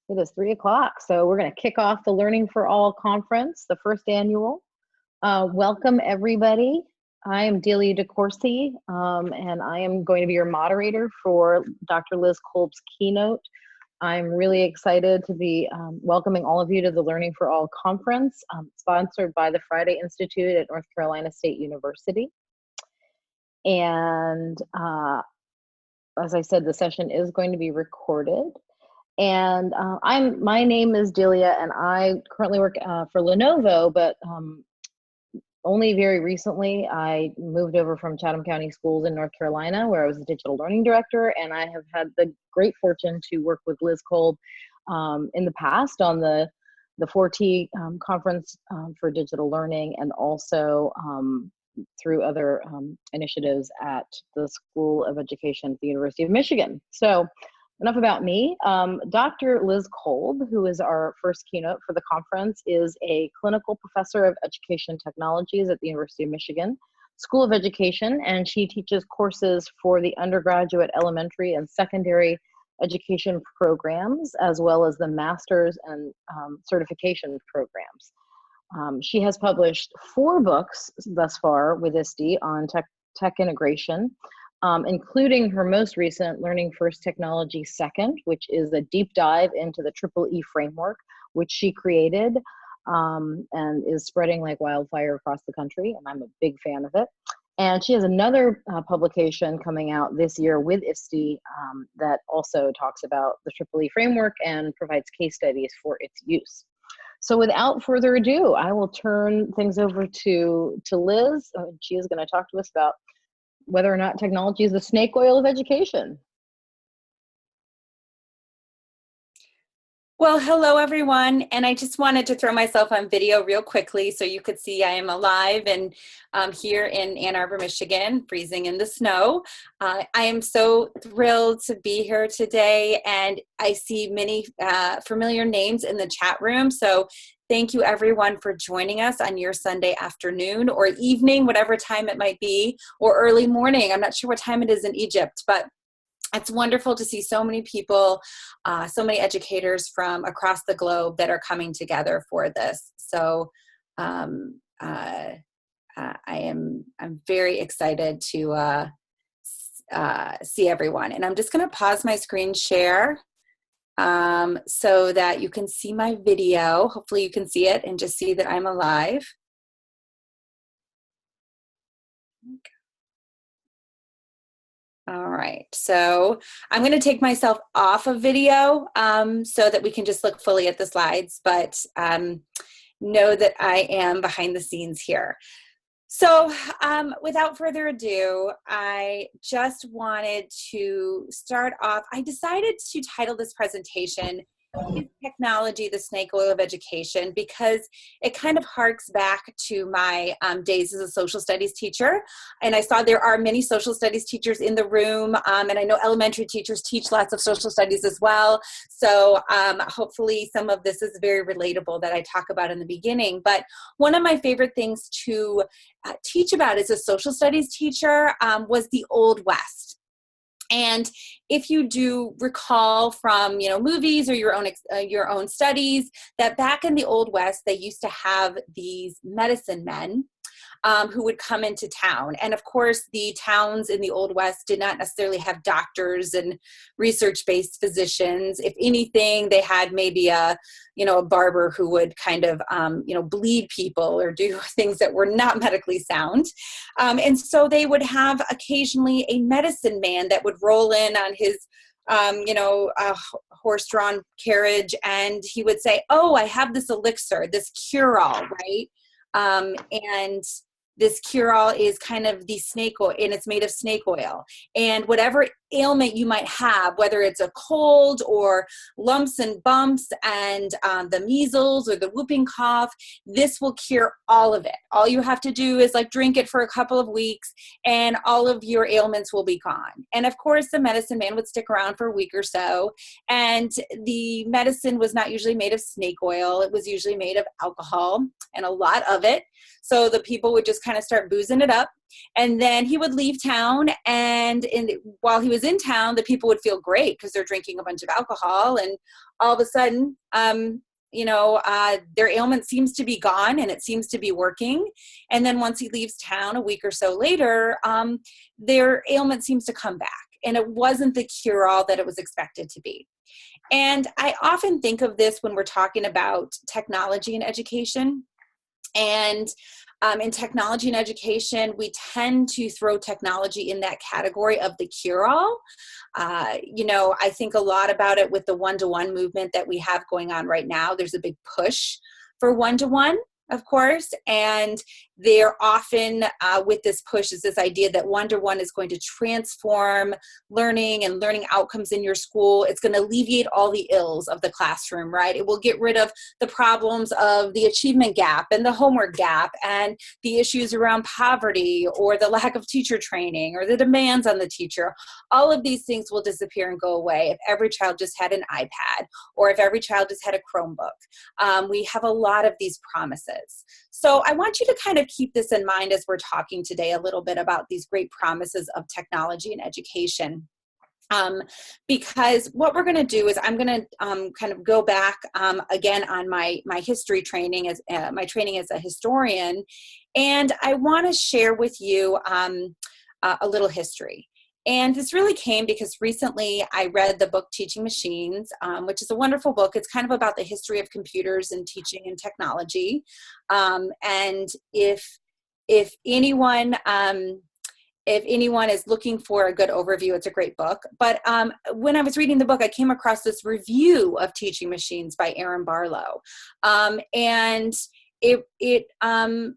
It is 3 o'clock, so we're going to kick off the Learning for All conference, the first annual. Welcome, everybody. I am Delia DeCourcy, and I am going to be your moderator for Dr. Liz Kolb's keynote. I'm really excited to be welcoming all of you to the Learning for All conference, sponsored by the Friday Institute at North Carolina State University. And as I said, the session is going to be recorded. And my name is Delia, and I currently work for Lenovo, but only very recently I moved over from Chatham County Schools in North Carolina, where I was the digital learning director, and I have had the great fortune to work with Liz Kolb in the past on the 4T conference for digital learning, and also through other initiatives at the School of Education at the University of Michigan. So enough about me. Dr. Liz Kolb, who is our first keynote for the conference, is a clinical professor of education technologies at the University of Michigan School of Education, and she teaches courses for the undergraduate, elementary, and secondary education programs, as well as the master's and certification programs. She has published 4 books thus far with ISTE on tech integration, including her most recent Learning First, Technology Second, which is a deep dive into the EEE framework, which she created and is spreading like wildfire across the country, and I'm a big fan of it. And she has another publication coming out this year with ISTE that also talks about the EEE framework and provides case studies for its use. So without further ado, I will turn things over to Liz. She is going to talk to us about whether or not technology is the snake oil of education. Well, hello everyone, and I just wanted to throw myself on video real quickly so you could see I am alive and here in Ann Arbor, Michigan, freezing in the snow. I am so thrilled to be here today, and I see many familiar names in the chat room, so thank you everyone for joining us on your Sunday afternoon or evening, whatever time it might be, or early morning. I'm not sure what time it is in Egypt, but it's wonderful to see so many people, so many educators from across the globe that are coming together for this. So I'm very excited to see everyone. And I'm just going to pause my screen share so that you can see my video. Hopefully you can see it and just see that I'm alive. Okay. All right, so I'm going to take myself off of video so that we can just look fully at the slides, but know that I am behind the scenes here. So without further ado, I just wanted to start off. I decided to title this presentation, "Is Technology the Snake Oil of Education?" because it kind of harks back to my days as a social studies teacher. And I saw there are many social studies teachers in the room, and I know elementary teachers teach lots of social studies as well. So hopefully some of this is very relatable that I talk about in the beginning. But one of my favorite things to teach about as a social studies teacher was the Old West. And if you do recall from, movies or your own studies, that back in the Old West, they used to have these medicine men who would come into town. And of course, the towns in the Old West did not necessarily have doctors and research-based physicians. If anything, they had maybe a barber who would kind of, bleed people or do things that were not medically sound. And so they would have occasionally a medicine man that would roll in on his a horse-drawn carriage, and he would say, "Oh, I have this elixir, this cure-all," right? And this cure-all is kind of the snake oil, and it's made of snake oil. And whatever ailment you might have, whether it's a cold or lumps and bumps and the measles or the whooping cough, this will cure all of it. All you have to do is drink it for a couple of weeks and all of your ailments will be gone. And of course, the medicine man would stick around for a week or so. And the medicine was not usually made of snake oil. It was usually made of alcohol, and a lot of it. So the people would just kind of start boozing it up And then he would leave town, and while he was in town, the people would feel great because they're drinking a bunch of alcohol, and all of a sudden, their ailment seems to be gone and it seems to be working. And then once he leaves town a week or so later, their ailment seems to come back, and it wasn't the cure-all that it was expected to be. And I often think of this when we're talking about technology and education. And in technology and education, we tend to throw technology in that category of the cure-all. I think a lot about it with the one-to-one movement that we have going on right now. There's a big push for one-to-one, of course, and they're often with this push is this idea that one-to-one is going to transform learning and learning outcomes in your school. It's going to alleviate all the ills of the classroom, right? It will get rid of the problems of the achievement gap and the homework gap and the issues around poverty or the lack of teacher training or the demands on the teacher. All of these things will disappear and go away if every child just had an iPad or if every child just had a Chromebook. We have a lot of these promises. So I want you to kind of keep this in mind as we're talking today a little bit about these great promises of technology and education. Because what we're going to do is I'm going to kind of go back again on my history training as my training as a historian, and I want to share with you a little history. And this really came because recently I read the book Teaching Machines, which is a wonderful book. It's kind of about the history of computers and teaching and technology. And if anyone is looking for a good overview, it's a great book. But when I was reading the book, I came across this review of Teaching Machines by Aaron Barlow. And Aaron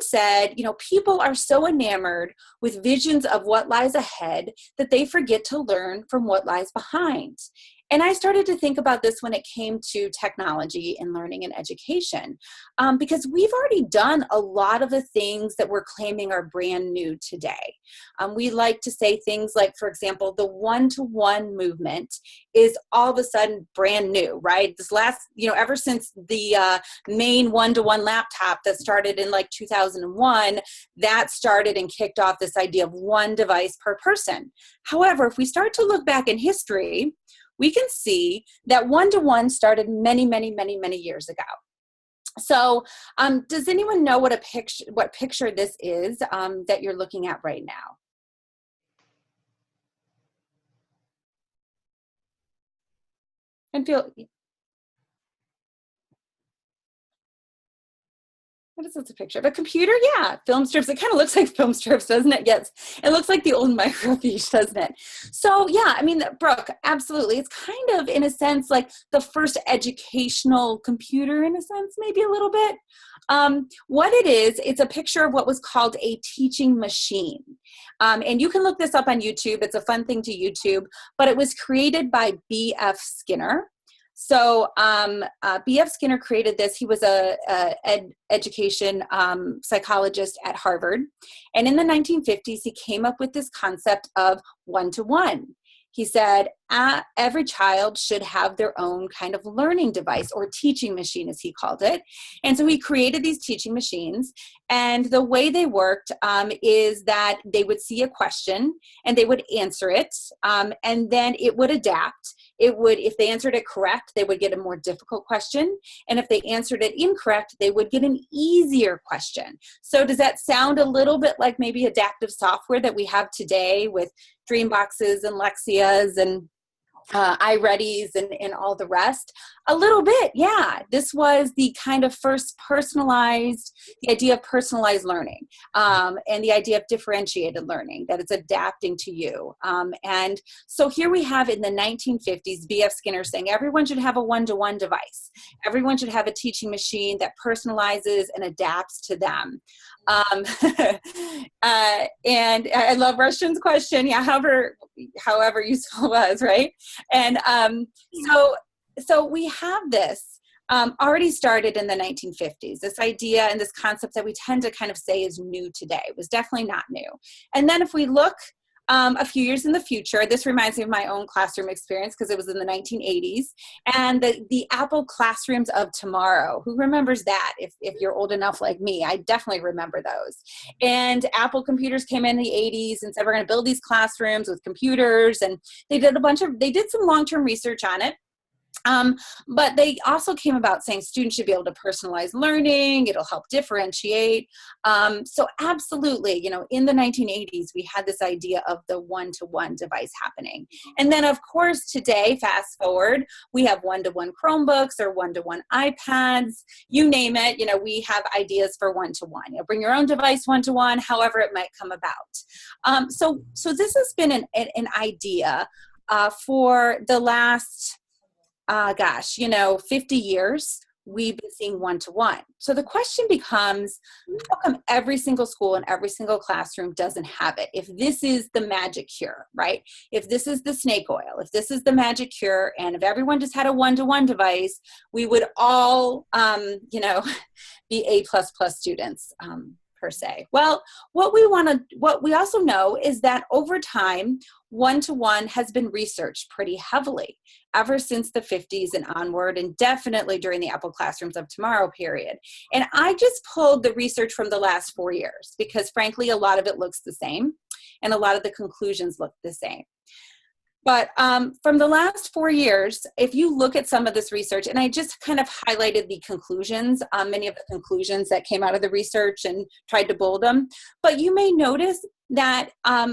said, people are so enamored with visions of what lies ahead that they forget to learn from what lies behind. And I started to think about this when it came to technology and learning and education, because we've already done a lot of the things that we're claiming are brand new today. We like to say things like, for example, the one-to-one movement is all of a sudden brand new, right? This last, ever since the main one-to-one laptop that started in like 2001, that started and kicked off this idea of one device per person. However, if we start to look back in history, we can see that one-to-one started many, many, many, many years ago. So does anyone know what picture this is that you're looking at right now? And what is this a picture of? A computer? Yeah, film strips. It kind of looks like film strips, doesn't it? Yes, it looks like the old microfiche, doesn't it? So yeah, I mean, Brooke, absolutely. It's kind of, in a sense, like the first educational computer, in a sense, maybe a little bit. What it is, it's a picture of what was called a teaching machine. And you can look this up on YouTube. It's a fun thing to YouTube, but it was created by B.F. Skinner. So B.F. Skinner created this. He was a education psychologist at Harvard. And in the 1950s, he came up with this concept of one-to-one. He said, every child should have their own kind of learning device or teaching machine, as he called it. And so he created these teaching machines. And the way they worked is that they would see a question and they would answer it. And then it would adapt. If they answered it correct, they would get a more difficult question. And if they answered it incorrect, they would get an easier question. So does that sound a little bit like maybe adaptive software that we have today with Dreamboxes and Lexias and iReadies and all the rest? A little bit, yeah. This was the kind of first the idea of personalized learning and the idea of differentiated learning, that it's adapting to you. And so here we have in the 1950s, B.F. Skinner saying everyone should have a one-to-one device. Everyone should have a teaching machine that personalizes and adapts to them. And I love Russian's question. Yeah, however useful it was, right? And so we have this already started in the 1950s, this idea and this concept that we tend to kind of say is new today. It was definitely not new. And then if we look a few years in the future. This reminds me of my own classroom experience because it was in the 1980s. And the Apple classrooms of tomorrow. Who remembers that? If you're old enough like me, I definitely remember those. And Apple computers came in the 80s and said, we're going to build these classrooms with computers. And they did some long-term research on it. But they also came about saying students should be able to personalize learning. It'll help differentiate. So absolutely, in the 1980s, we had this idea of the one-to-one device happening. And then of course, today, fast forward, we have one-to-one Chromebooks or one-to-one iPads, you name it. We have ideas for one-to-one. Bring your own device one-to-one, however it might come about. So this has been an idea for the last 50 years, we've been seeing one-to-one. So the question becomes, how come every single school and every single classroom doesn't have it? If this is the magic cure, right? If this is the snake oil, if this is the magic cure, and if everyone just had a one-to-one device, we would all, be A++ students. Per se. Well, what we also know is that over time, one-to-one has been researched pretty heavily ever since the 50s and onward, and definitely during the Apple Classrooms of Tomorrow period. And I just pulled the research from the last 4 years because frankly, a lot of it looks the same and a lot of the conclusions look the same. But from the last 4 years, if you look at some of this research, and I just kind of highlighted the conclusions, many of the conclusions that came out of the research and tried to bold them, but you may notice that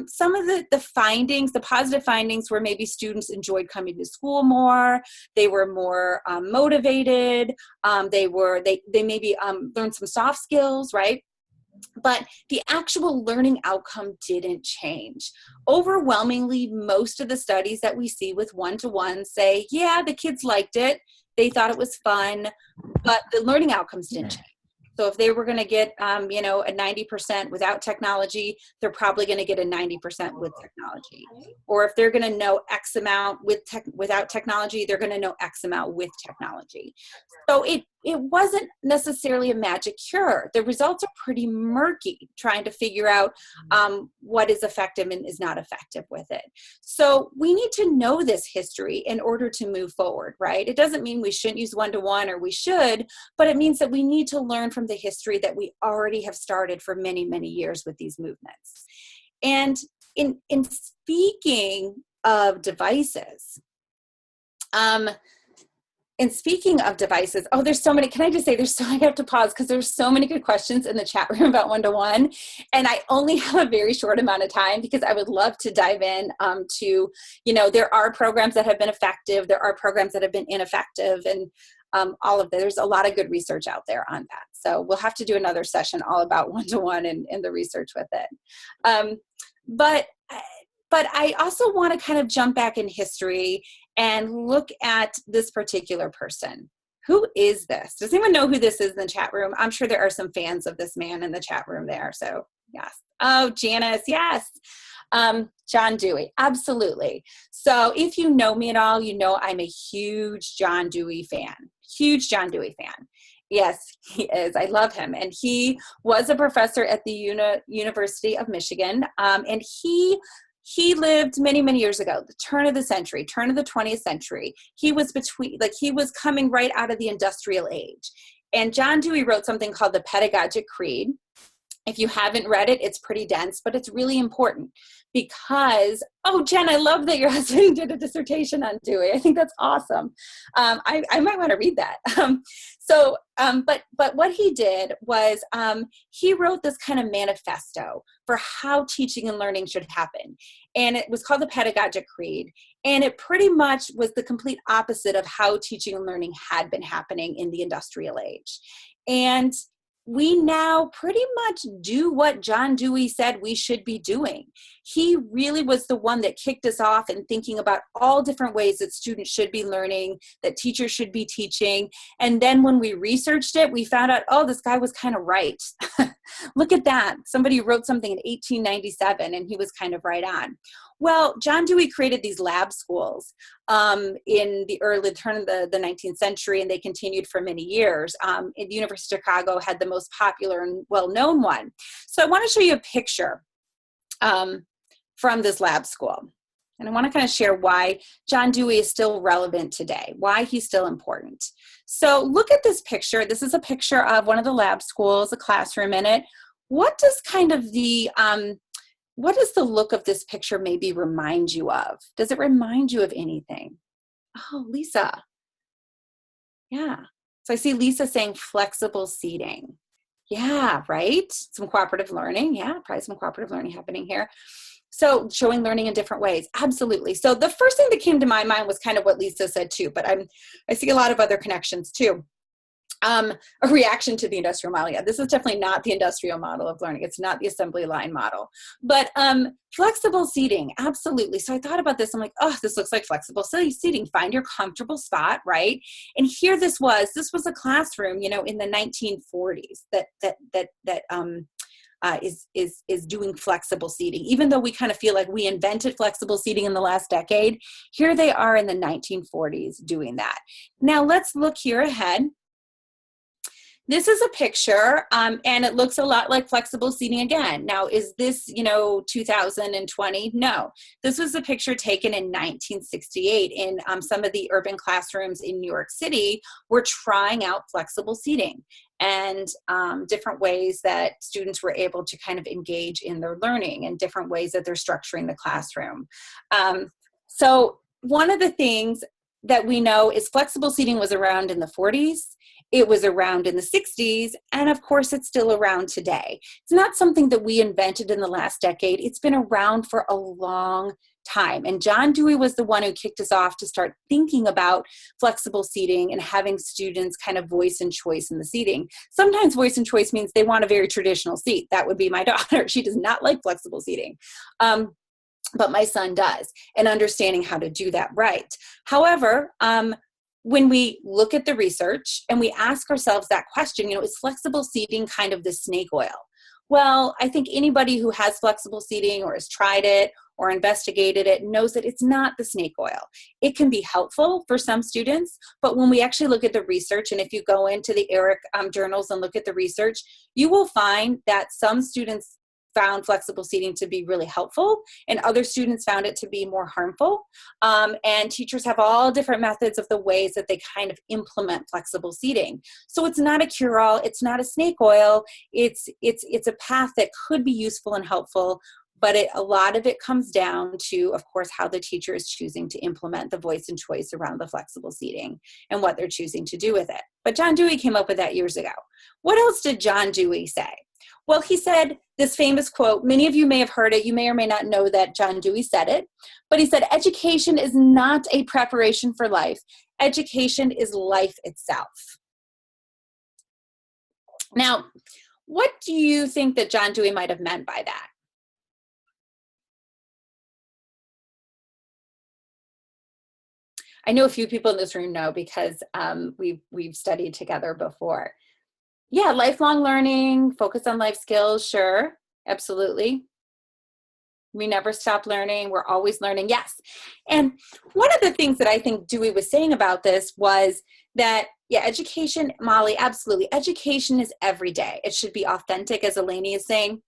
some of the findings, the positive findings were maybe students enjoyed coming to school more, they were more motivated, they maybe learned some soft skills, right? But the actual learning outcome didn't change. Overwhelmingly, most of the studies that we see with one-to-one say, yeah, the kids liked it, they thought it was fun, but the learning outcomes didn't change. So if they were going to get, a 90% without technology, they're probably going to get a 90% with technology. Or if they're going to know X amount without technology, they're going to know X amount with technology. So it wasn't necessarily a magic cure. The results are pretty murky trying to figure out what is effective and is not effective with it. So we need to know this history in order to move forward, right? It doesn't mean we shouldn't use one-to-one, or we should, but it means that we need to learn from the history that we already have started for many, many years with these movements. And in speaking of devices, there's so many, can I just say I have to pause because there's so many good questions in the chat room about one-to-one. And I only have a very short amount of time because I would love to dive in to, there are programs that have been effective. There are programs that have been ineffective, and there's a lot of good research out there on that. So we'll have to do another session all about one-to-one and the research with it. But I also want to kind of jump back in history and look at this particular person. Who is this? Does anyone know who this is in the chat room? I'm sure there are some fans of this man in the chat room there. So yes. Oh, Janice, yes. John Dewey, absolutely. So if you know me at all, you know I'm a huge John Dewey fan. Huge John Dewey fan. Yes, he is. I love him. And he was a professor at the University of Michigan. And he lived many, many years ago, the turn of the 20th century. He was coming right out of the industrial age. And John Dewey wrote something called the Pedagogic Creed. If you haven't read it, it's pretty dense, but it's really important because, oh, Jen, I love that your husband did a dissertation on Dewey. I think that's awesome. I might want to read that. But what he did was he wrote this kind of manifesto for how teaching and learning should happen. And it was called the Pedagogic Creed. And it pretty much was the complete opposite of how teaching and learning had been happening in the industrial age. And we now pretty much do what John Dewey said we should be doing. He really was the one that kicked us off in thinking about all different ways that students should be learning, that teachers should be teaching. And then when we researched it, we found out, oh, this guy was kind of right. Look at that. Somebody wrote something in 1897 and he was kind of right on. Well, John Dewey created these lab schools in the early turn of the 19th century, and they continued for many years. The University of Chicago had the most popular and well-known one. So I want to show you a picture from this lab school. And I want to kind of share why John Dewey is still relevant today, why he's still important. So look at this picture. This is a picture of one of the lab schools, a classroom in it. What does kind of what does the look of this picture maybe remind you of? Does it remind you of anything? Oh, Lisa. Yeah. So I see Lisa saying flexible seating. Yeah, right? Some cooperative learning. Yeah, probably some cooperative learning happening here. So showing learning in different ways. Absolutely. So the first thing that came to my mind was kind of what Lisa said too, but I see a lot of other connections too. A reaction to the industrial model. Yeah, this is definitely not the industrial model of learning. It's not the assembly line model, but flexible seating, absolutely. So I thought about this. I'm like, oh, this looks like flexible seating. Find your comfortable spot, right? And here this was a classroom, you know, in the 1940s is doing flexible seating. Even though we kind of feel like we invented flexible seating in the last decade, here they are in the 1940s doing that. Now let's look here ahead. This is a picture, and it looks a lot like flexible seating again. Now, is this, 2020? No. This was a picture taken in 1968 in some of the urban classrooms in New York City were trying out flexible seating and different ways that students were able to kind of engage in their learning and different ways that they're structuring the classroom. So one of the things that we know is flexible seating was around in the 40s. It was around in the 60s, and of course it's still around today. It's not something that we invented in the last decade. It's been around for a long time. And John Dewey was the one who kicked us off to start thinking about flexible seating and having students kind of voice and choice in the seating. Sometimes voice and choice means they want a very traditional seat. That would be my daughter. She does not like flexible seating. But my son does, and understanding how to do that right. However, when we look at the research and we ask ourselves that question, is flexible seating kind of the snake oil? Well, I think anybody who has flexible seating or has tried it or investigated it knows that it's not the snake oil. It can be helpful for some students, but when we actually look at the research, and if you go into the ERIC journals and look at the research, you will find that some students found flexible seating to be really helpful, and other students found it to be more harmful. And teachers have all different methods of the ways that they kind of implement flexible seating. So it's not a cure-all, it's not a snake oil, it's a path that could be useful and helpful, but a lot of it comes down to, of course, how the teacher is choosing to implement the voice and choice around the flexible seating and what they're choosing to do with it. But John Dewey came up with that years ago. What else did John Dewey say? Well, he said this famous quote, many of you may have heard it, you may or may not know that John Dewey said it, but he said, education is not a preparation for life. Education is life itself. Now, what do you think that John Dewey might have meant by that? I know a few people in this room know because we've studied together before. Yeah, lifelong learning, focus on life skills, sure, absolutely. We never stop learning, we're always learning, yes. And one of the things that I think Dewey was saying about this was that, yeah, education, Molly, absolutely. Education is every day. It should be authentic, as Eleni is saying.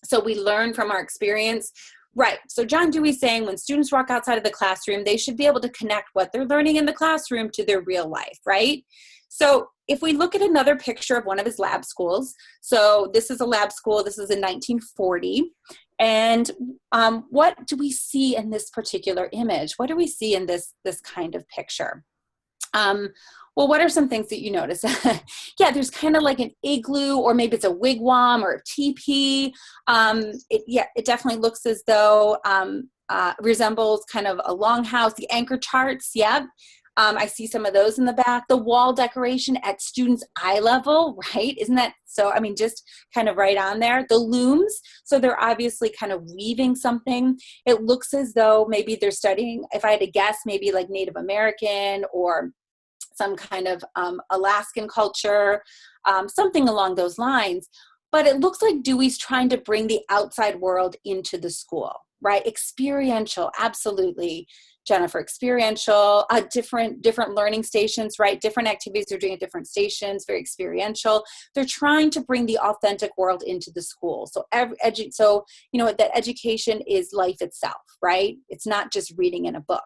So we learn from our experience. Right, so John Dewey's saying when students walk outside of the classroom, they should be able to connect what they're learning in the classroom to their real life, right? So if we look at another picture of one of his lab schools, so this is a lab school, this is in 1940, and what do we see in this particular image? What do we see in this kind of picture? Well, what are some things that you notice? Yeah, there's kind of like an igloo, or maybe it's a wigwam or a teepee. It definitely looks as though resembles kind of a longhouse. The anchor charts, yeah. I see some of those in the back. The wall decoration at students' eye level, right? Isn't that so? I mean, just kind of right on there. The looms, so they're obviously kind of weaving something. It looks as though maybe they're studying, if I had to guess, maybe like Native American or some kind of Alaskan culture, something along those lines. But it looks like Dewey's trying to bring the outside world into the school, right? Experiential, absolutely. Jennifer, experiential, different learning stations, right? Different activities they're doing at different stations, very experiential. They're trying to bring the authentic world into the school. So that education is life itself, right? It's not just reading in a book.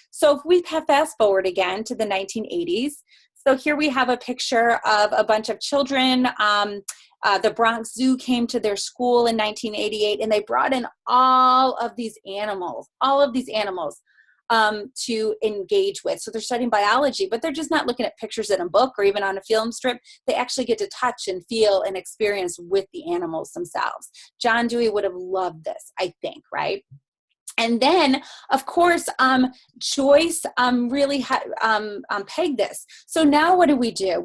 So if we fast forward again to the 1980s, so here we have a picture of a bunch of children. The Bronx Zoo came to their school in 1988, and they brought in all of these animals to engage with. So they're studying biology, but they're just not looking at pictures in a book or even on a film strip. They actually get to touch and feel and experience with the animals themselves. John Dewey would have loved this, I think, right? And then, of course, Joyce really pegged this. So now what do?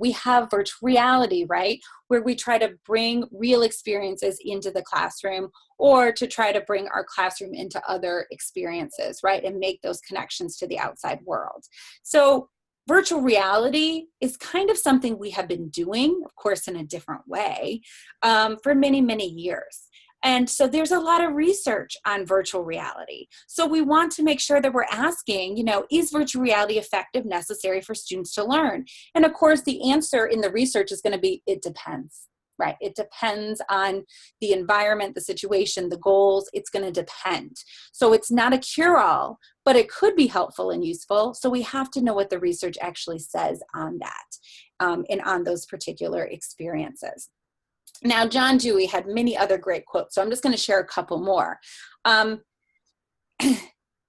We have virtual reality, right? Where we try to bring real experiences into the classroom, or to try to bring our classroom into other experiences, right? And make those connections to the outside world. So virtual reality is kind of something we have been doing, of course, in a different way, for many, many years. And so there's a lot of research on virtual reality. So we want to make sure that we're asking, is virtual reality effective, necessary for students to learn? And of course, the answer in the research is going to be, it depends, right? It depends on the environment, the situation, the goals. It's going to depend. So it's not a cure-all, but it could be helpful and useful. So we have to know what the research actually says on that, and on those particular experiences. Now, John Dewey had many other great quotes, so I'm just going to share a couple more.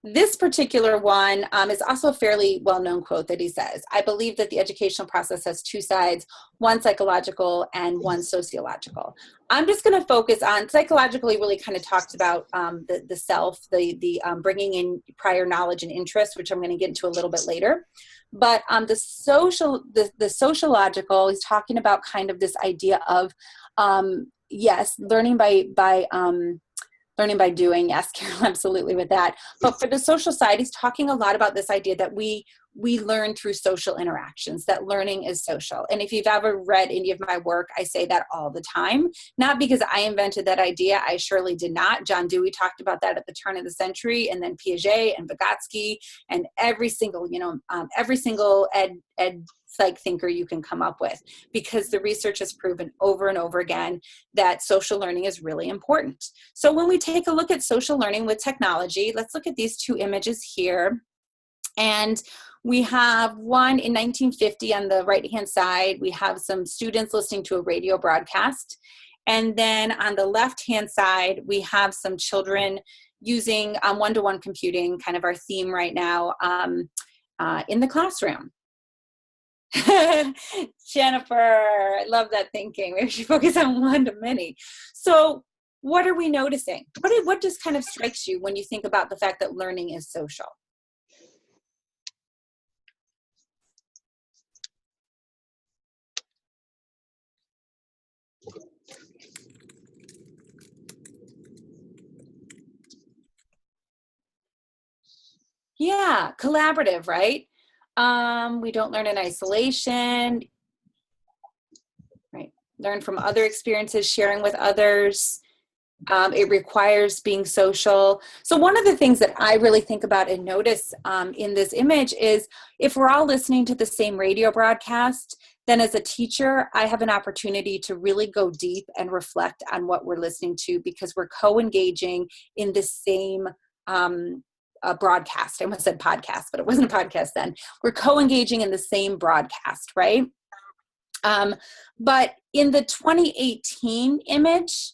This particular one is also a fairly well-known quote that he says, "I believe that the educational process has two sides, one psychological and one sociological." I'm just going to focus on psychologically. Really kind of talks about the self, the bringing in prior knowledge and interest, which I'm going to get into a little bit later. But the sociological, he's talking about kind of this idea of yes, learning by doing. Yes, Carol, absolutely with that. But for the social side, he's talking a lot about this idea that we learn through social interactions, that learning is social. And if you've ever read any of my work, I say that all the time, not because I invented that idea. I surely did not. John Dewey talked about that at the turn of the century, and then Piaget and Vygotsky and every single ed psych thinker you can come up with, because the research has proven over and over again that social learning is really important. So when we take a look at social learning with technology, let's look at these two images here. And we have one in 1950 on the right-hand side. We have some students listening to a radio broadcast. And then on the left-hand side, we have some children using one-to-one computing, kind of our theme right now, in the classroom. Jennifer, I love that thinking. Maybe we should focus on one-to-many. So what are we noticing? What just kind of strikes you when you think about the fact that learning is social? Yeah, collaborative, right? We don't learn in isolation, right? Learn from other experiences, sharing with others. It requires being social. So one of the things that I really think about and notice in this image is, if we're all listening to the same radio broadcast, then as a teacher, I have an opportunity to really go deep and reflect on what we're listening to, because we're co-engaging in the same broadcast. I almost said podcast, but it wasn't a podcast then. We're co-engaging in the same broadcast, right? But in the 2018 image,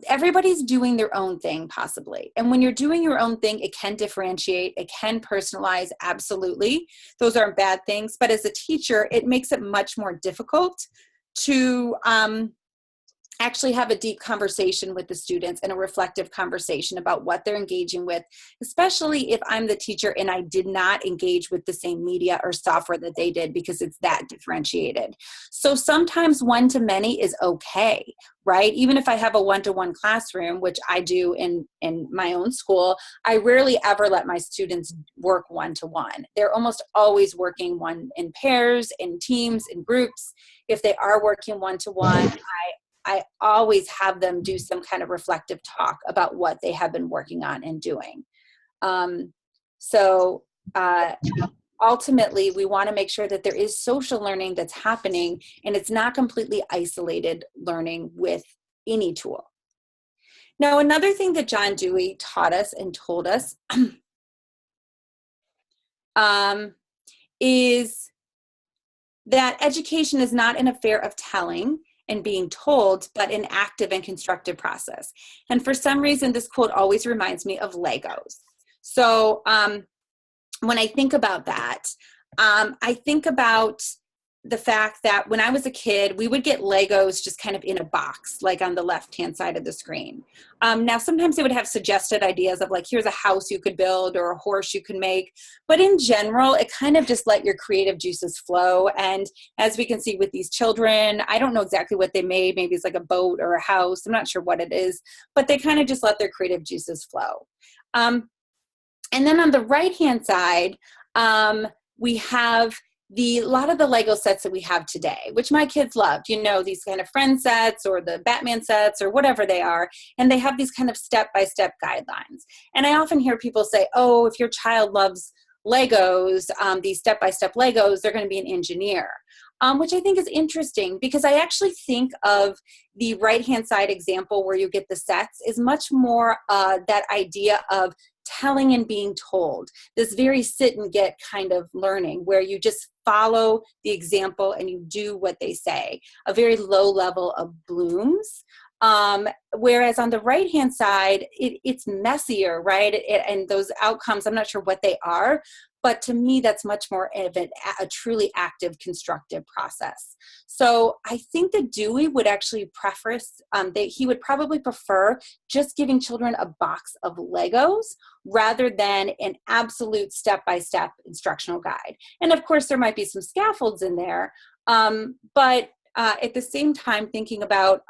everybody's doing their own thing, possibly. And when you're doing your own thing, it can differentiate, it can personalize, absolutely. Those aren't bad things. But as a teacher, it makes it much more difficult to actually have a deep conversation with the students and a reflective conversation about what they're engaging with, especially if I'm the teacher and I did not engage with the same media or software that they did, because it's that differentiated. So sometimes one-to-many is okay, right? Even if I have a one-to-one classroom, which I do in my own school, I rarely ever let my students work one-to-one. They're almost always working one in pairs, in teams, in groups. If they are working one-to-one, I always have them do some kind of reflective talk about what they have been working on and doing. So ultimately, we want to make sure that there is social learning that's happening and it's not completely isolated learning with any tool. Now, another thing that John Dewey taught us and told us is that education is not an affair of telling and being told, but an active and constructive process. And for some reason, this quote always reminds me of Legos. So when I think about that, I think about the fact that when I was a kid, we would get Legos just kind of in a box, like on the left-hand side of the screen. Now, sometimes they would have suggested ideas of like, here's a house you could build or a horse you could make. But in general, it kind of just let your creative juices flow. And as we can see with these children, I don't know exactly what they made. Maybe it's like a boat or a house. I'm not sure what it is, but they kind of just let their creative juices flow. And then on the right-hand side, we have a lot of the Lego sets that we have today, which my kids loved, you know, these kind of friend sets or the Batman sets or whatever they are. And they have these kind of step-by-step guidelines. And I often hear people say, oh, if your child loves Legos, these step-by-step Legos, they're going to be an engineer. Which I think is interesting because I actually think of the right-hand side example where you get the sets is much more that idea of telling and being told, this very sit and get kind of learning where you just follow the example and you do what they say, a very low level of blooms. Whereas on the right-hand side, it's messier, right? And those outcomes, I'm not sure what they are, but to me, that's much more of a truly active, constructive process. So I think that Dewey would actually preface, that he would probably prefer just giving children a box of Legos rather than an absolute step-by-step instructional guide. And of course, there might be some scaffolds in there, but at the same time, thinking about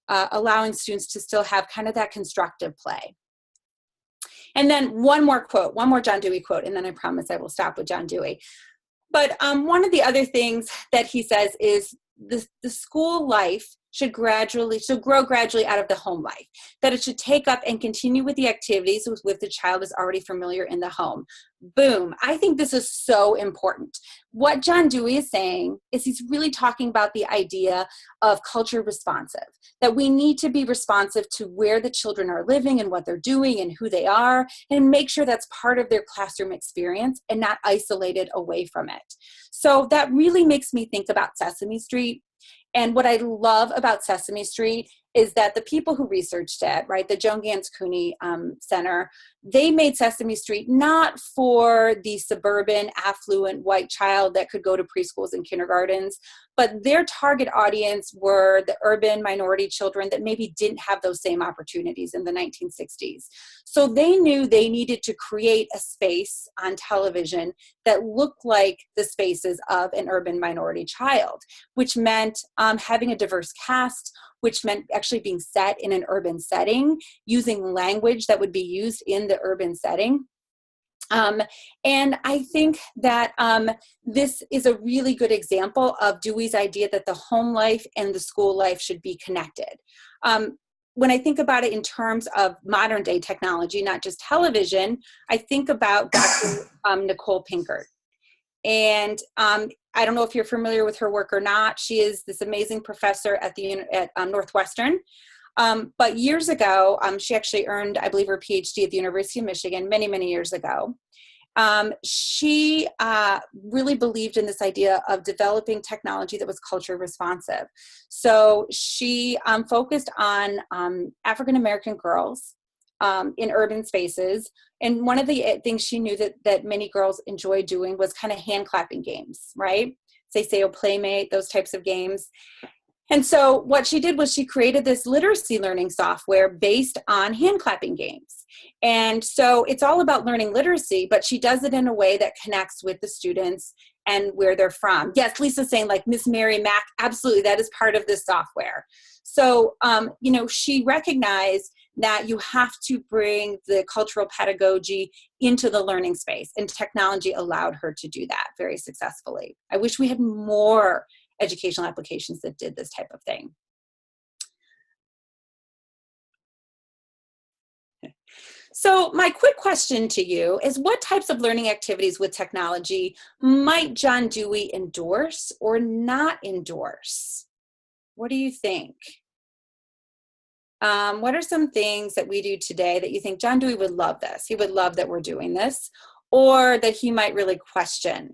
allowing students to still have kind of that constructive play. And then one more John Dewey quote, and then I promise I will stop with John Dewey. But one of the other things that he says is the school life should grow gradually out of the home life, that it should take up and continue with the activities with the child is already familiar in the home. Boom. I think this is so important. What John Dewey is saying is he's really talking about the idea of culture responsive, that we need to be responsive to where the children are living and what they're doing and who they are, and make sure that's part of their classroom experience and not isolated away from it. So that really makes me think about Sesame Street. And what I love about Sesame Street is that the people who researched it, right, the Joan Gans Cooney Center, they made Sesame Street not for the suburban, affluent white child that could go to preschools and kindergartens, but their target audience were the urban minority children that maybe didn't have those same opportunities in the 1960s. So they knew they needed to create a space on television that looked like the spaces of an urban minority child, which meant having a diverse cast, which meant actually being set in an urban setting, using language that would be used in the urban setting. And I think that this is a really good example of Dewey's idea that the home life and the school life should be connected. When I think about it in terms of modern day technology, not just television, I think about Dr. Nicole Pinkert. And I don't know if you're familiar with her work or not. She is this amazing professor at Northwestern. But years ago, she actually earned, I believe, her PhD at the University of Michigan many, many years ago. She really believed in this idea of developing technology that was culture responsive. So she focused on African-American girls in urban spaces. And one of the things she knew that many girls enjoy doing was kind of hand clapping games, right? Say, oh, Playmate, those types of games. And so what she did was she created this literacy learning software based on hand clapping games. And so it's all about learning literacy, but she does it in a way that connects with the students and where they're from. Yes, Lisa's saying like Miss Mary Mac, absolutely, that is part of this software. So, she recognized that you have to bring the cultural pedagogy into the learning space, and technology allowed her to do that very successfully. I wish we had more educational applications that did this type of thing. So my quick question to you is, what types of learning activities with technology might John Dewey endorse or not endorse? What do you think? What are some things that we do today that you think John Dewey would love this? He would love that we're doing this, or that he might really question.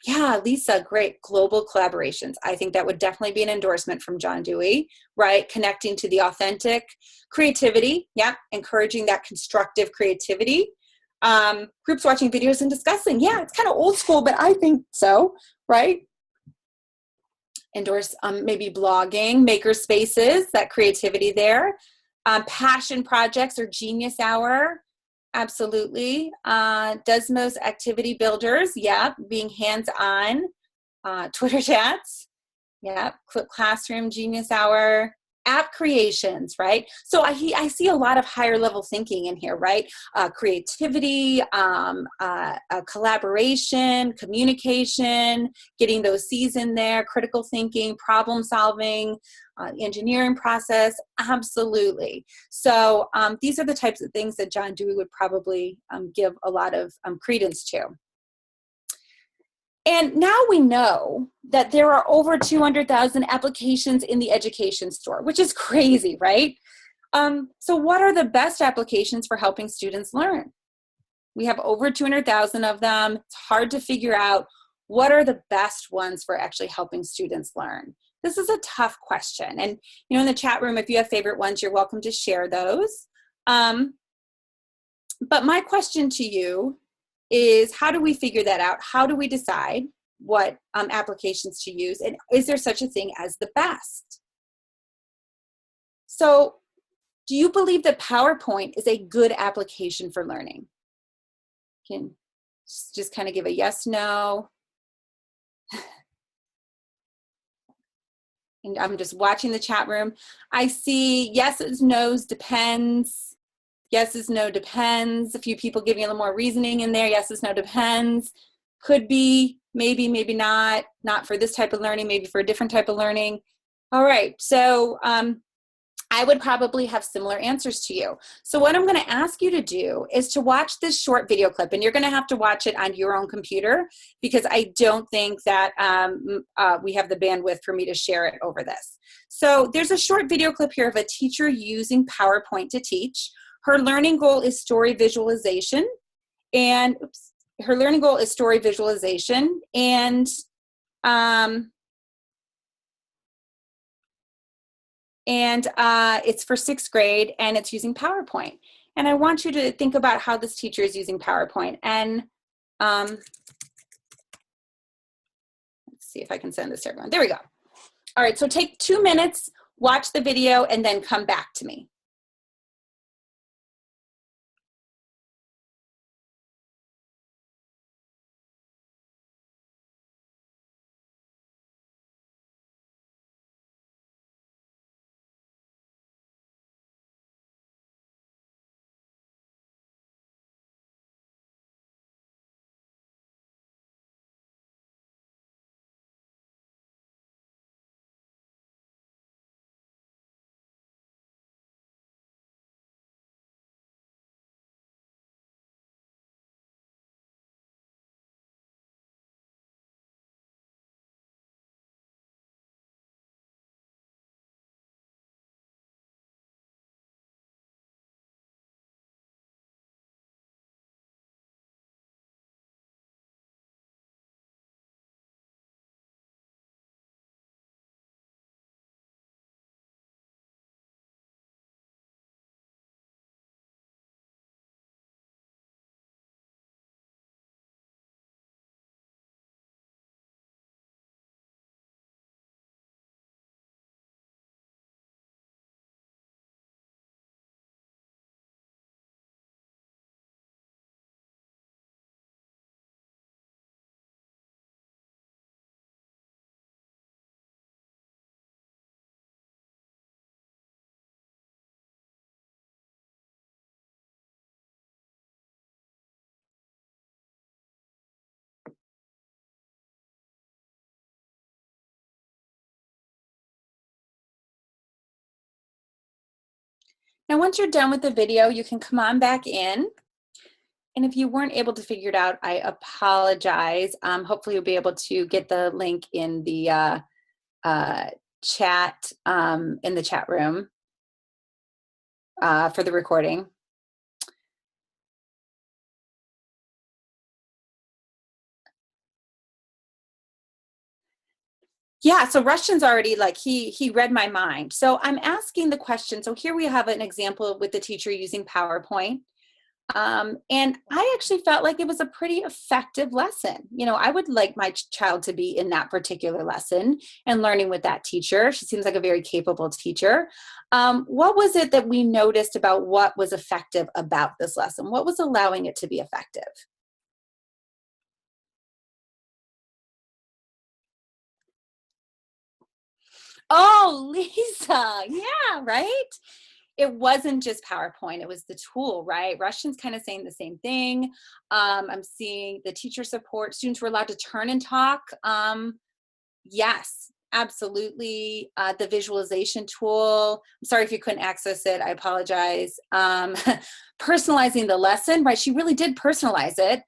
Yeah, Lisa, great. Global collaborations. I think that would definitely be an endorsement from John Dewey, right? Connecting to the authentic creativity. Yeah, encouraging that constructive creativity. Groups watching videos and discussing. Yeah, it's kind of old school, but I think so, right? Endorse maybe blogging, maker spaces, that creativity there. Passion projects or genius hour. Absolutely. Desmos activity builders, yeah, being hands-on. Twitter chats, yeah, classroom genius hour. App creations, right? So I see a lot of higher level thinking in here, right? Creativity, collaboration, communication, getting those C's in there, critical thinking, problem solving, engineering process, absolutely. So these are the types of things that John Dewey would probably give a lot of credence to. And now we know that there are over 200,000 applications in the education store, which is crazy, right? So what are the best applications for helping students learn? We have over 200,000 of them. It's hard to figure out what are the best ones for actually helping students learn. This is a tough question. And in the chat room, if you have favorite ones, you're welcome to share those. But my question to you is, how do we figure that out? How do we decide what applications to use? And is there such a thing as the best? So do you believe that PowerPoint is a good application for learning? Can just kind of give a yes, no. And I'm just watching the chat room. I see yeses, nos, depends. Yeses, no, depends. A few people giving a little more reasoning in there. Yeses, no, depends. Could be, maybe, maybe not. Not for this type of learning, maybe for a different type of learning. All right, so I would probably have similar answers to you. So what I'm going to ask you to do is to watch this short video clip, and you're going to have to watch it on your own computer because I don't think that we have the bandwidth for me to share it over this. So there's a short video clip here of a teacher using PowerPoint to teach. Her learning goal is story visualization, and her learning goal is story visualization, and it's for 6th grade, and it's using PowerPoint. And I want you to think about how this teacher is using PowerPoint. And let's see if I can send this to everyone. There we go. All right, so take 2 minutes, watch the video, and then come back to me. Now, once you're done with the video, you can come on back in. And if you weren't able to figure it out, I apologize. Hopefully you'll be able to get the link in the chat, in the chat room for the recording. Yeah, so Russian's already like, he read my mind. So I'm asking the question. So here we have an example with the teacher using PowerPoint. And I actually felt like it was a pretty effective lesson. You know, I would like my child to be in that particular lesson and learning with that teacher. She seems like a very capable teacher. What was it that we noticed about what was effective about this lesson? What was allowing it to be effective? Oh, Lisa, yeah, right? It wasn't just PowerPoint, it was the tool, right? Russian's kind of saying the same thing. I'm seeing the teacher support. Students were allowed to turn and talk. Yes, absolutely. The visualization tool. I'm sorry if you couldn't access it. I apologize. Personalizing the lesson, right? She really did personalize it.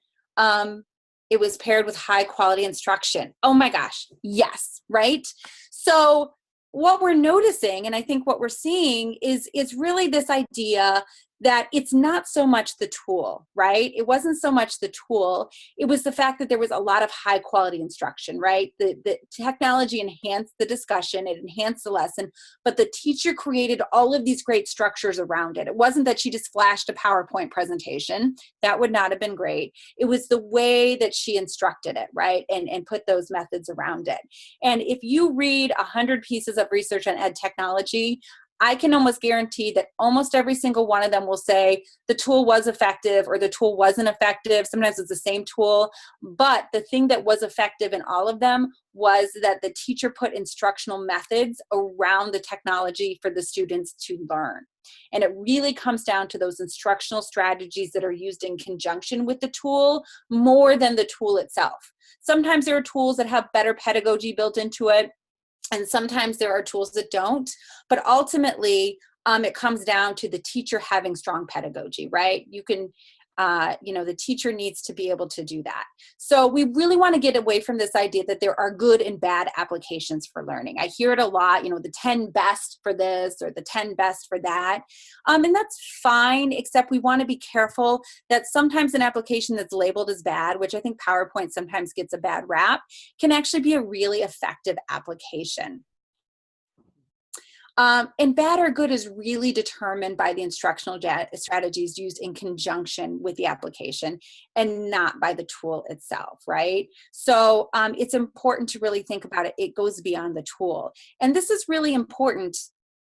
It was paired with high quality instruction. Oh my gosh, yes, right? So what we're noticing, and I think what we're seeing is really this idea that it's not so much the tool, right? It wasn't so much the tool. It was the fact that there was a lot of high quality instruction, right? The technology enhanced the discussion, it enhanced the lesson, but the teacher created all of these great structures around it. It wasn't that she just flashed a PowerPoint presentation. That would not have been great. It was the way that she instructed it, right? And put those methods around it. And if you read 100 pieces of research on ed technology, I can almost guarantee that almost every single one of them will say the tool was effective or the tool wasn't effective. Sometimes it's the same tool, but the thing that was effective in all of them was that the teacher put instructional methods around the technology for the students to learn. And it really comes down to those instructional strategies that are used in conjunction with the tool more than the tool itself. Sometimes there are tools that have better pedagogy built into it, and sometimes there are tools that don't, but ultimately it comes down to the teacher having strong pedagogy, right? You can, the teacher needs to be able to do that. So we really want to get away from this idea that there are good and bad applications for learning. I hear it a lot, the 10 best for this or the 10 best for that. And that's fine, except we want to be careful that sometimes an application that's labeled as bad, which I think PowerPoint sometimes gets a bad rap, can actually be a really effective application. And bad or good is really determined by the instructional strategies used in conjunction with the application and not by the tool itself, right? So it's important to really think about it. It goes beyond the tool. And this is really important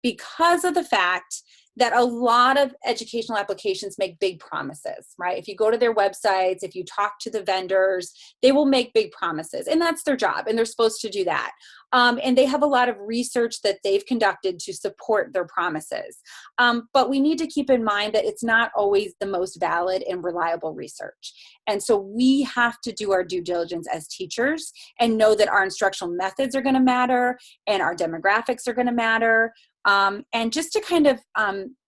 because of the fact that a lot of educational applications make big promises, right? If you go to their websites, if you talk to the vendors, they will make big promises, and that's their job, and they're supposed to do that. And they have a lot of research that they've conducted to support their promises. But we need to keep in mind that it's not always the most valid and reliable research. And so we have to do our due diligence as teachers and know that our instructional methods are going to matter and our demographics are going to matter. And just to kind of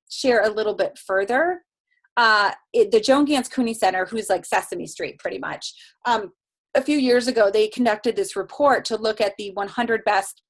share a little bit further, the Joan Gans Cooney Center, who's like Sesame Street pretty much, a few years ago, they conducted this report to look at the 100 best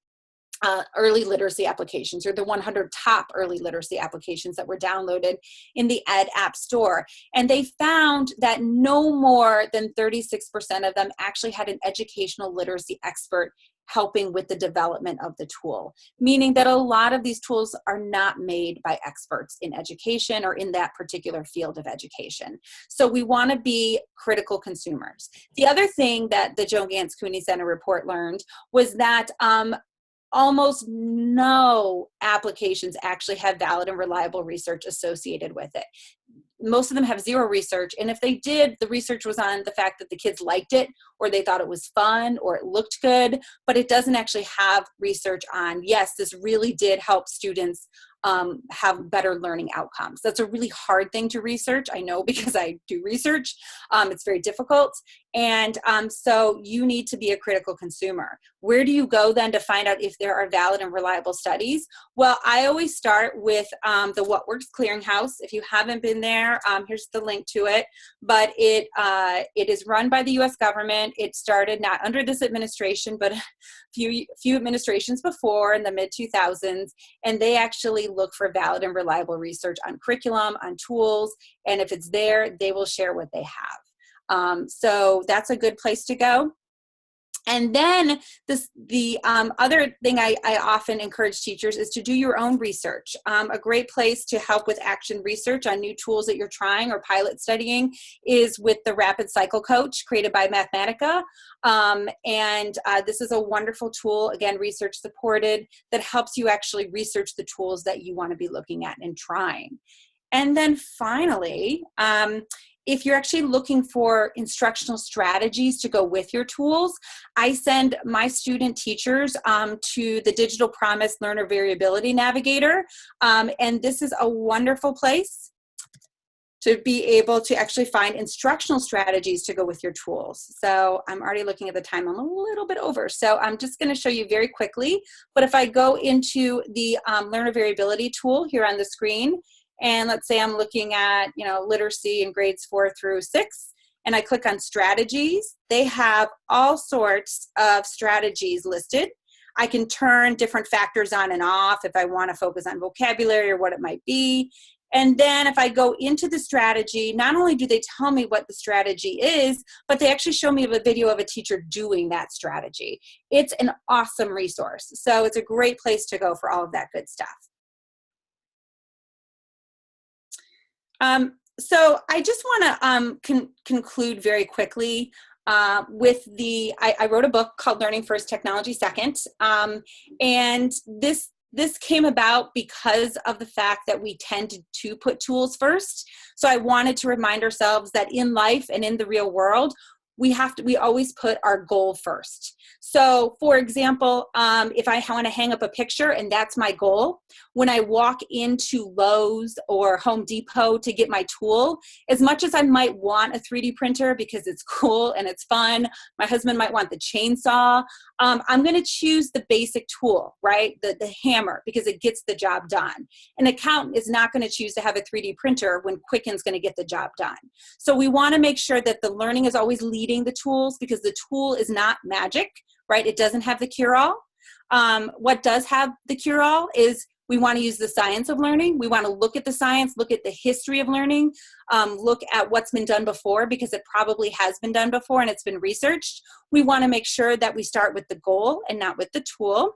early literacy applications, or the 100 top early literacy applications that were downloaded in the Ed App Store. And they found that no more than 36% of them actually had an educational literacy expert helping with the development of the tool, meaning that a lot of these tools are not made by experts in education or in that particular field of education. So we want to be critical consumers. The other thing that the Joan Gans Cooney Center report learned was that almost no applications actually have valid and reliable research associated with it. Most of them have zero research, and if they did, the research was on the fact that the kids liked it, or they thought it was fun, or it looked good, but it doesn't actually have research on, yes, this really did help students have better learning outcomes. That's a really hard thing to research. I know because I do research. It's very difficult. And so you need to be a critical consumer. Where do you go then to find out if there are valid and reliable studies? Well, I always start with the What Works Clearinghouse. If you haven't been there, here's the link to it. But it is run by the U.S. government. It started not under this administration, but a few administrations before in the mid-2000s. And they actually look for valid and reliable research on curriculum, on tools. And if it's there, they will share what they have. So that's a good place to go. And then the other thing I often encourage teachers is to do your own research. A great place to help with action research on new tools that you're trying or pilot studying is with the Rapid Cycle Coach created by Mathematica. This is a wonderful tool, again, research supported, that helps you actually research the tools that you want to be looking at and trying. And then finally, if you're actually looking for instructional strategies to go with your tools, I send my student teachers to the Digital Promise Learner Variability Navigator. And this is a wonderful place to be able to actually find instructional strategies to go with your tools. So I'm already looking at the time. I'm a little bit over. So I'm just going to show you very quickly. But if I go into the Learner Variability tool here on the screen, and let's say I'm looking at, literacy in grades 4 through 6, and I click on strategies, they have all sorts of strategies listed. I can turn different factors on and off if I want to focus on vocabulary or what it might be. And then if I go into the strategy, not only do they tell me what the strategy is, but they actually show me a video of a teacher doing that strategy. It's an awesome resource. So it's a great place to go for all of that good stuff. So I just want to conclude very quickly with I wrote a book called Learning First, Technology Second. And this came about because of the fact that we tend to put tools first. So I wanted to remind ourselves that in life and in the real world, we always put our goal first. So for example, if I want to hang up a picture and that's my goal, when I walk into Lowe's or Home Depot to get my tool, as much as I might want a 3D printer because it's cool and it's fun, my husband might want the chainsaw, I'm going to choose the basic tool, right? The hammer, because it gets the job done. An accountant is not going to choose to have a 3D printer when Quicken's going to get the job done. So we want to make sure that the learning is always leading the tools, because the tool is not magic, right? It doesn't have the cure-all. What does have the cure-all is we want to use the science of learning. We want to look at the science, look at the history of learning, look at what's been done before, because it probably has been done before and it's been researched. We want to make sure that we start with the goal and not with the tool.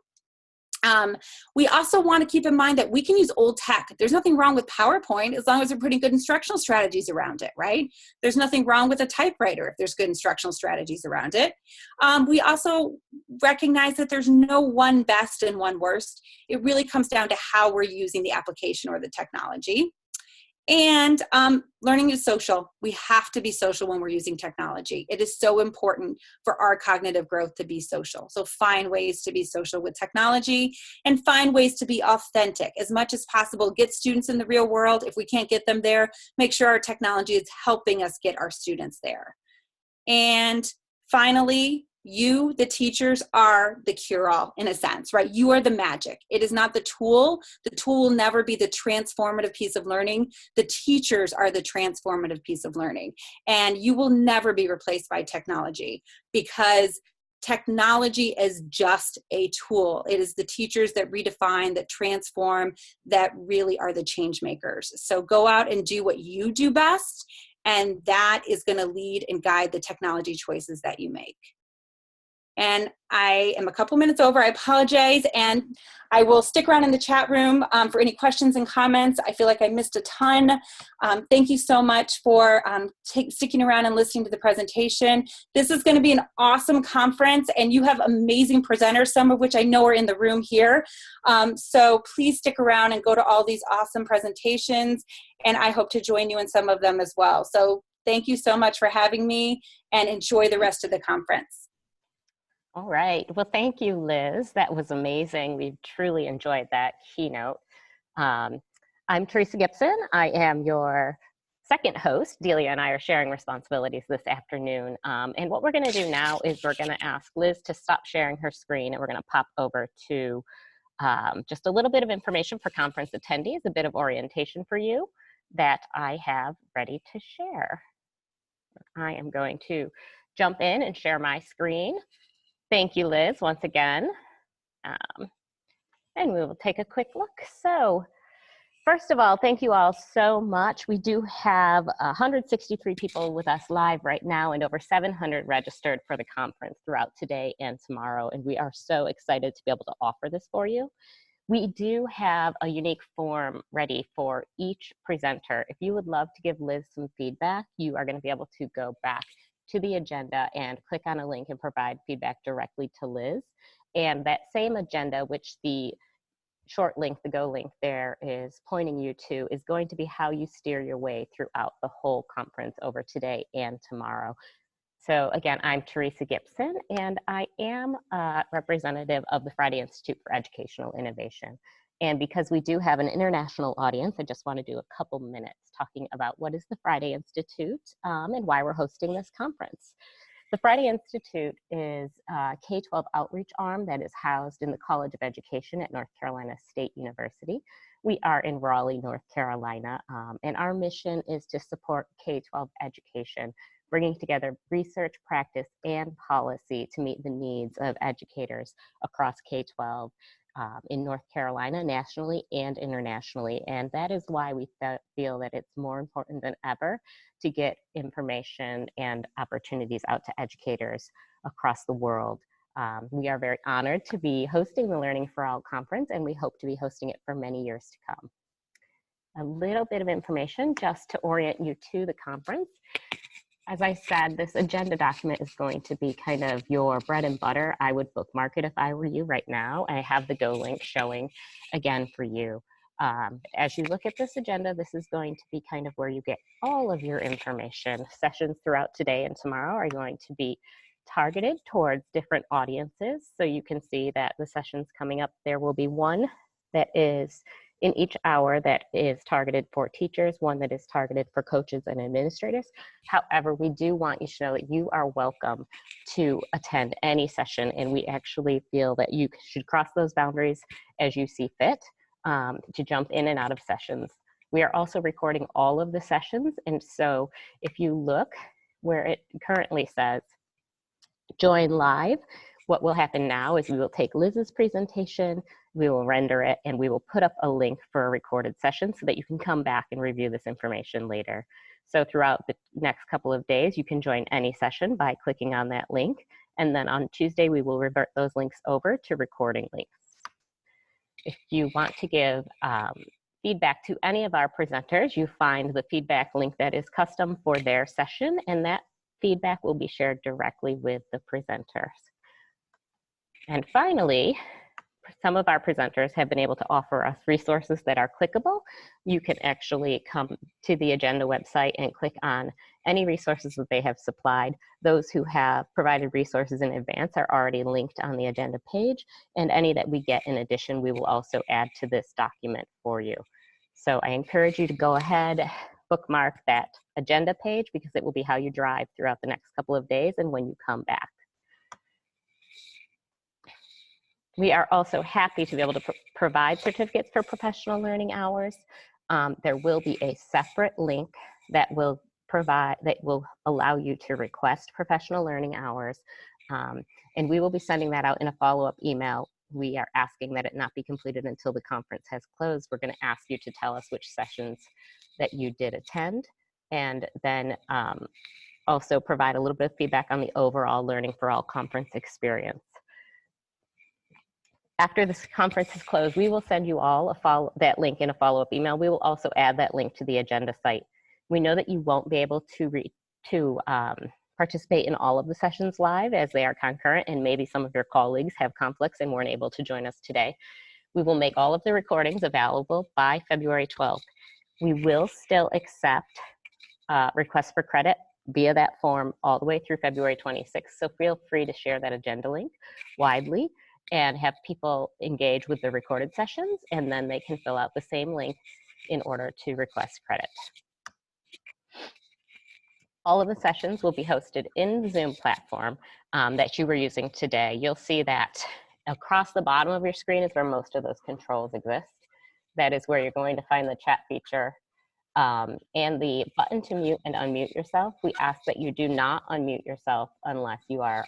We also want to keep in mind that we can use old tech. There's nothing wrong with PowerPoint as long as we're putting good instructional strategies around it, right? There's nothing wrong with a typewriter if there's good instructional strategies around it. We also recognize that there's no one best and one worst. It really comes down to how we're using the application or the technology. And learning is social. We have to be social when we're using technology. It is so important for our cognitive growth to be social. So find ways to be social with technology and find ways to be authentic as much as possible. Get students in the real world. If we can't get them there, make sure our technology is helping us get our students there. And finally, you, the teachers, are the cure-all in a sense, right? You are the magic. It is not the tool. The tool will never be the transformative piece of learning. The teachers are the transformative piece of learning. And you will never be replaced by technology, because technology is just a tool. It is the teachers that redefine, that transform, that really are the change makers. So go out and do what you do best, and that is going to lead and guide the technology choices that you make. And I am a couple minutes over. I apologize. And I will stick around in the chat room for any questions and comments. I feel like I missed a ton. Thank you so much for sticking around and listening to the presentation. This is going to be an awesome conference, and you have amazing presenters, some of which I know are in the room here. So please stick around and go to all these awesome presentations, and I hope to join you in some of them as well. So thank you so much for having me, and enjoy the rest of the conference. All right. Well, thank you, Liz. That was amazing. We truly enjoyed that keynote. I'm Teresa Gibson. I am your second host. Delia and I are sharing responsibilities this afternoon. And what we're going to do now is we're going to ask Liz to stop sharing her screen, and we're going to pop over to just a little bit of information for conference attendees, a bit of orientation for you that I have ready to share. I am going to jump in and share my screen. Thank you, Liz, once again. And we will take a quick look. So first of all, thank you all so much. We do have 163 people with us live right now and over 700 registered for the conference throughout today and tomorrow. And we are so excited to be able to offer this for you. We do have a unique form ready for each presenter. If you would love to give Liz some feedback, you are going to be able to go back to the agenda and click on a link and provide feedback directly to Liz. And that same agenda, which the short link, the go link there is pointing you to, is going to be how you steer your way throughout the whole conference over today and tomorrow. So again, I'm Teresa Gibson, and I am a representative of the Friday Institute for Educational Innovation. And because we do have an international audience, I just want to do a couple minutes talking about what is the Friday Institute and why we're hosting this conference. The Friday Institute is a K-12 outreach arm that is housed in the College of Education at North Carolina State University. We are in Raleigh, North Carolina, and our mission is to support K-12 education, bringing together research, practice, and policy to meet the needs of educators across K-12 in North Carolina, nationally and internationally. And that is why we feel that it's more important than ever to get information and opportunities out to educators across the world. We are very honored to be hosting the Learning for All conference, and we hope to be hosting it for many years to come. A little bit of information just to orient you to the conference. As I said, this agenda document is going to be kind of your bread and butter. I would bookmark it if I were you right now. I have the go link showing again for you. As you look at this agenda, this is going to be kind of where you get all of your information. Sessions throughout today and tomorrow are going to be targeted towards different audiences. So you can see that the sessions coming up, there will be one that is in each hour that is targeted for teachers, one that is targeted for coaches and administrators. However, we do want you to know that you are welcome to attend any session, and we actually feel that you should cross those boundaries as you see fit to jump in and out of sessions. We are also recording all of the sessions, and so if you look where it currently says join live, what will happen now is we will take Liz's presentation, we will render it, and we will put up a link for a recorded session so that you can come back and review this information later. So throughout the next couple of days, you can join any session by clicking on that link. And then on Tuesday, we will revert those links over to recording links. If you want to give feedback to any of our presenters, you find the feedback link that is custom for their session, and that feedback will be shared directly with the presenters. And finally, some of our presenters have been able to offer us resources that are clickable. You can actually come to the agenda website and click on any resources that they have supplied. Those who have provided resources in advance are already linked on the agenda page, and any that we get in addition, we will also add to this document for you. So I encourage you to go ahead, bookmark that agenda page, because it will be how you drive throughout the next couple of days and when you come back. We are also happy to be able to provide certificates for professional learning hours. There will be a separate link that will allow you to request professional learning hours. And we will be sending that out in a follow-up email. We are asking that it not be completed until the conference has closed. We're going to ask you to tell us which sessions that you did attend, and then also provide a little bit of feedback on the overall Learning for All conference experience. After this conference is closed, we will send you all that link in a follow-up email. We will also add that link to the agenda site. We know that you won't be able to participate in all of the sessions live as they are concurrent, and maybe some of your colleagues have conflicts and weren't able to join us today. We will make all of the recordings available by February 12th. We will still accept requests for credit via that form all the way through February 26th. So feel free to share that agenda link widely. and have people engage with the recorded sessions, and then they can fill out the same link in order to request credit. All of the sessions will be hosted in the Zoom platform that you were using today. You'll see that across the bottom of your screen is where most of those controls exist. That is where you're going to find the chat feature and the button to mute and unmute yourself. We ask that you do not unmute yourself unless you are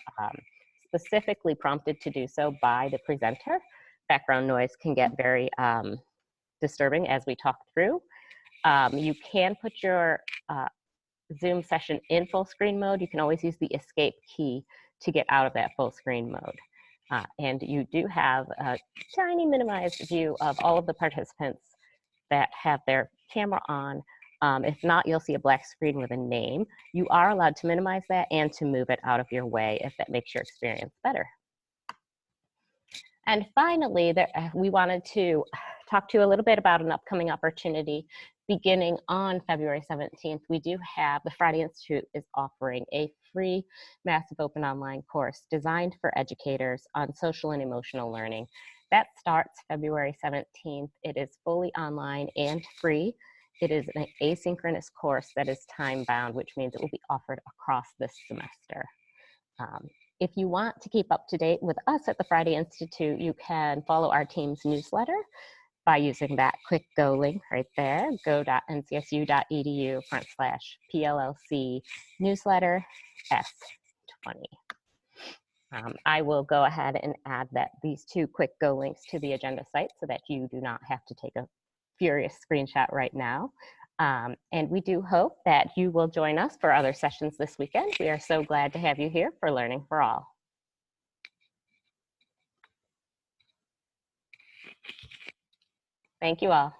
specifically prompted to do so by the presenter. Background noise can get very disturbing as we talk through. You can put your Zoom session in full screen mode. You can always use the escape key to get out of that full screen mode. And you do have a tiny minimized view of all of the participants that have their camera on. If not, you'll see a black screen with a name. You are allowed to minimize that and to move it out of your way if that makes your experience better. And finally, we wanted to talk to you a little bit about an upcoming opportunity. Beginning on February 17th, we do have, the Friday Institute is offering a free massive open online course designed for educators on social and emotional learning. That starts February 17th. It is fully online and free. It is an asynchronous course that is time-bound, which means it will be offered across this semester. If you want to keep up to date with us at the Friday Institute, you can follow our team's newsletter by using that quick go link right there, go.ncsu.edu/PLLC newsletter S20. I will go ahead and add these two quick go links to the agenda site so that you do not have to take a furious screenshot right now. And we do hope that you will join us for other sessions this weekend. We are so glad to have you here for Learning for All. Thank you all.